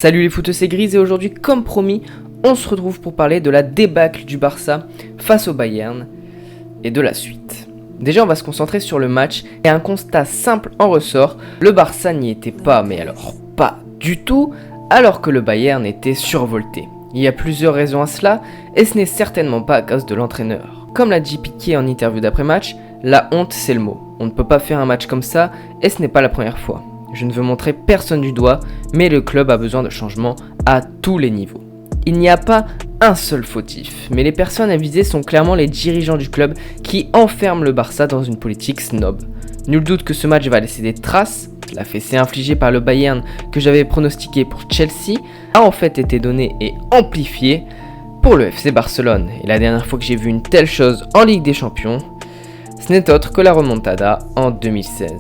Salut les footeux, c'est Grise et aujourd'hui, comme promis, on se retrouve pour parler de la débâcle du Barça face au Bayern et de la suite. Déjà, on va se concentrer sur le match et un constat simple en ressort. Le Barça n'y était pas, mais alors pas du tout, alors que le Bayern était survolté. Il y a plusieurs raisons à cela et ce n'est certainement pas à cause de l'entraîneur. Comme l'a dit Piqué en interview d'après-match, la honte c'est le mot. On ne peut pas faire un match comme ça et ce n'est pas la première fois. Je ne veux montrer personne du doigt, mais le club a besoin de changements à tous les niveaux. Il n'y a pas un seul fautif, mais les personnes à viser sont clairement les dirigeants du club qui enferment le Barça dans une politique snob. Nul doute que ce match va laisser des traces. La fessée infligée par le Bayern que j'avais pronostiqué pour Chelsea a en fait été donnée et amplifiée pour le FC Barcelone. Et la dernière fois que j'ai vu une telle chose en Ligue des Champions, ce n'est autre que la remontada en 2016.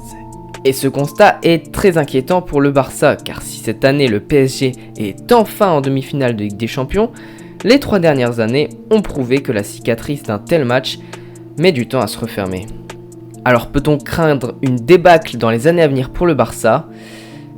Et ce constat est très inquiétant pour le Barça, car si cette année le PSG est enfin en demi-finale de Ligue des Champions, les 3 dernières années ont prouvé que la cicatrice d'un tel match met du temps à se refermer. Alors peut-on craindre une débâcle dans les années à venir pour le Barça ?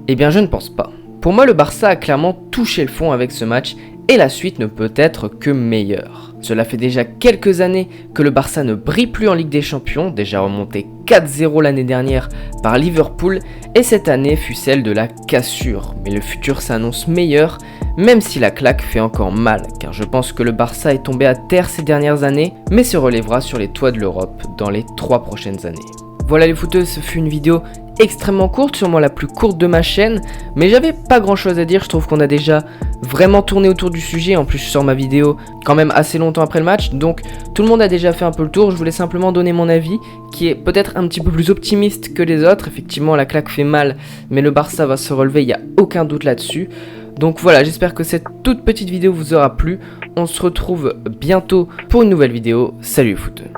Eh bien je ne pense pas. Pour moi le Barça a clairement touché le fond avec ce match et la suite ne peut être que meilleure. Cela fait déjà quelques années que le Barça ne brille plus en Ligue des Champions, déjà remonté 4-0 l'année dernière par Liverpool, et cette année fut celle de la cassure. Mais le futur s'annonce meilleur, même si la claque fait encore mal, car je pense que le Barça est tombé à terre ces dernières années, mais se relèvera sur les toits de l'Europe dans les 3 prochaines années. Voilà les footeux, ce fut une vidéo extrêmement courte, sûrement la plus courte de ma chaîne, mais j'avais pas grand chose à dire, je trouve qu'on a déjà vraiment tourné autour du sujet, en plus je sors ma vidéo quand même assez longtemps après le match, donc tout le monde a déjà fait un peu le tour, je voulais simplement donner mon avis, qui est peut-être un petit peu plus optimiste que les autres, effectivement la claque fait mal, mais le Barça va se relever, il n'y a aucun doute là-dessus. Donc voilà, j'espère que cette toute petite vidéo vous aura plu, on se retrouve bientôt pour une nouvelle vidéo, salut les footeux.